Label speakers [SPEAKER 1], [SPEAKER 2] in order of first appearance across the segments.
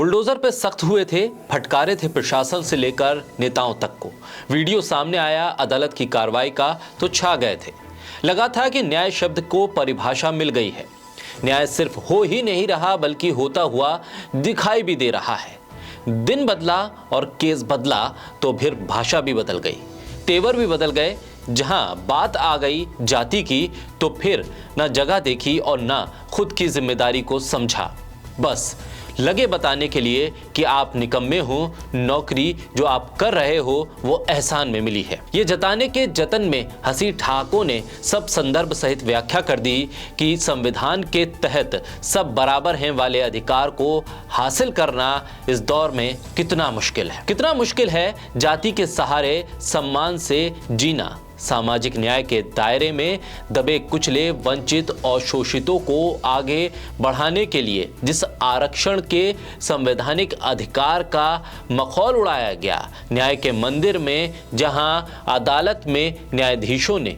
[SPEAKER 1] Bulldozer पे सख्त हुए थे, फटकारे थे प्रशासन से लेकर नेताओं तक को। वीडियो सामने आया अदालत की कार्रवाई का तो छा गए थे। लगा था कि न्याय शब्द को परिभाषा मिल गई है। न्याय सिर्फ हो ही नहीं रहा बल्कि होता हुआ दिखाई भी दे रहा है। दिन बदला और केस बदला तो फिर भाषा भी बदल गई, तेवर भी बदल गए। जहां बात आ गई जाति की तो फिर ना जगह देखी और ना खुद की जिम्मेदारी को समझा। बस लगे बताने के लिए कि आप निकम्मे हो, नौकरी जो आप कर रहे हो वो एहसान में मिली है। ये जताने के जतन में हंसी ठाकों ने सब संदर्भ सहित व्याख्या कर दी कि संविधान के तहत सब बराबर हैं वाले अधिकार को हासिल करना इस दौर में कितना मुश्किल है जाति के सहारे सम्मान से जीना। सामाजिक न्याय के दायरे में दबे कुचले वंचित और शोषितों को आगे बढ़ाने के लिए जिस आरक्षण के संवैधानिक अधिकार का मखौल उड़ाया गया, न्याय के मंदिर में जहां अदालत में न्यायाधीशों ने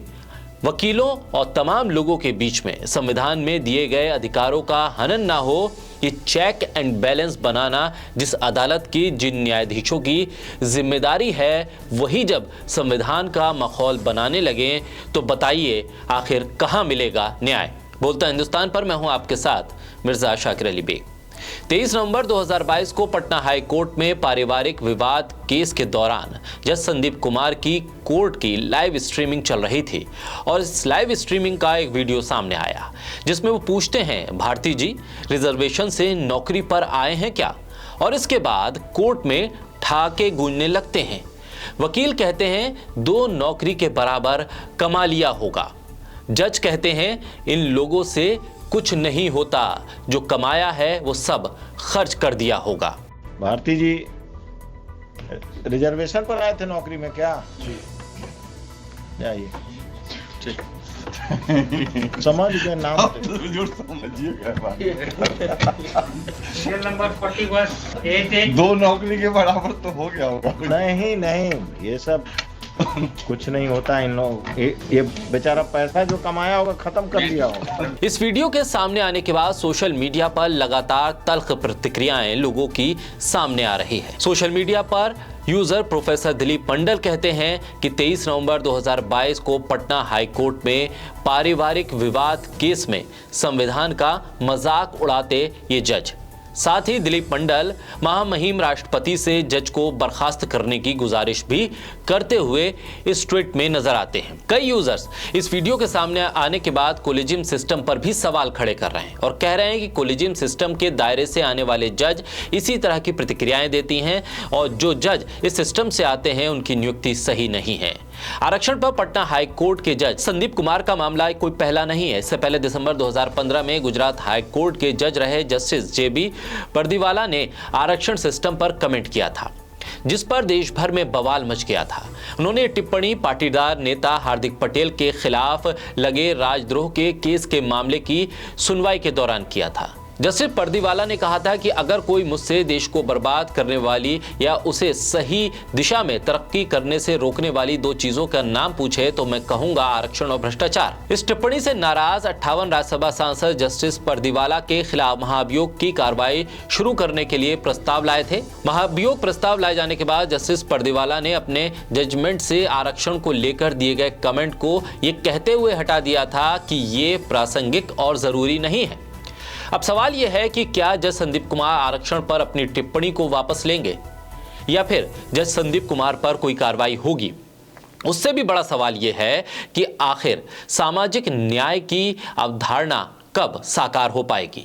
[SPEAKER 1] वकीलों और तमाम लोगों के बीच में संविधान में दिए गए अधिकारों का हनन ना हो, ये चेक एंड बैलेंस बनाना जिस अदालत की जिन न्यायाधीशों की जिम्मेदारी है, वही जब संविधान का माहौल बनाने लगे तो बताइए आखिर कहां मिलेगा न्याय। बोलता हिंदुस्तान पर मैं हूं आपके साथ मिर्जा शाकिर अली बेग। 23 नवंबर 2022 को पटना हाई कोर्ट में पारिवारिक विवाद केस के दौरान जज संदीप कुमार की कोर्ट की लाइव स्ट्रीमिंग चल रही थी और इस लाइव स्ट्रीमिंग का एक वीडियो सामने आया जिसमें वो पूछते हैं, भारती जी रिजर्वेशन से नौकरी पर आए हैं क्या? और इसके बाद कोर्ट में ठाके गूंजने लगते हैं। वकील कहते हैं 2 नौकरी के बराबर कमा लिया होगा। जज कहते हैं इन लोगों से कुछ नहीं होता, जो कमाया है वो सब खर्च कर दिया होगा।
[SPEAKER 2] भारती जी रिजर्वेशन पर आए थे नौकरी में क्या? जाइए समझ गए नाम
[SPEAKER 3] नंबर 41
[SPEAKER 4] 2 नौकरी के बराबर तो हो गया होगा।
[SPEAKER 2] नहीं ये सब कुछ नहीं होता। इन लोग ये बेचारा पैसा जो कमाया होगा खत्म कर दिया होगा।
[SPEAKER 1] इस वीडियो के सामने आने के बाद सोशल मीडिया पर लगातार तल्ख प्रतिक्रियाएं लोगों की सामने आ रही है। सोशल मीडिया पर यूजर प्रोफेसर दिलीप मंडल कहते हैं कि 23 नवंबर 2022 को पटना हाई कोर्ट में पारिवारिक विवाद केस में संविधान का मजाक उड़ाते ये जज। साथ ही दिलीप मंडल महामहिम राष्ट्रपति से जज को बर्खास्त करने की गुजारिश भी करते हुए इस ट्वीट में नजर आते हैं। कई यूजर्स इस वीडियो के सामने आने के बाद कोलिजियम सिस्टम पर भी सवाल खड़े कर रहे हैं और कह रहे हैं कि कोलिजियम सिस्टम के दायरे से आने वाले जज इसी तरह की प्रतिक्रियाएं देती हैं और जो जज इस सिस्टम से आते हैं उनकी नियुक्ति सही नहीं है। आरक्षण पर पटना हाई कोर्ट के जज संदीप कुमार का मामला कोई पहला नहीं है। इससे पहले दिसंबर 2015 में गुजरात हाई कोर्ट के जज रहे जस्टिस जेबी पर्दीवाला ने आरक्षण सिस्टम पर कमेंट किया था जिस पर देश भर में बवाल मच गया था। उन्होंने टिप्पणी पाटीदार नेता हार्दिक पटेल के खिलाफ लगे राजद्रोह के केस के मामले की सुनवाई के दौरान किया था। जस्टिस पर्दीवाला ने कहा था कि अगर कोई मुझसे देश को बर्बाद करने वाली या उसे सही दिशा में तरक्की करने से रोकने वाली 2 चीजों का नाम पूछे तो मैं कहूंगा आरक्षण और भ्रष्टाचार। इस टिप्पणी से नाराज 58 राज्यसभा सांसद जस्टिस पर्दीवाला के खिलाफ महाभियोग की कार्रवाई शुरू करने के लिए प्रस्ताव लाए थे। महाभियोग प्रस्ताव लाए जाने के बाद जस्टिस पर्दीवाला ने अपने जजमेंट से आरक्षण को लेकर दिए गए कमेंट को ये कहते हुए हटा दिया था कि ये प्रासंगिक और जरूरी नहीं है। अब सवाल यह है कि क्या जज संदीप कुमार आरक्षण पर अपनी टिप्पणी को वापस लेंगे या फिर जज संदीप कुमार पर कोई कार्रवाई होगी? उससे भी बड़ा सवाल यह है कि आखिर सामाजिक न्याय की अवधारणा कब साकार हो पाएगी।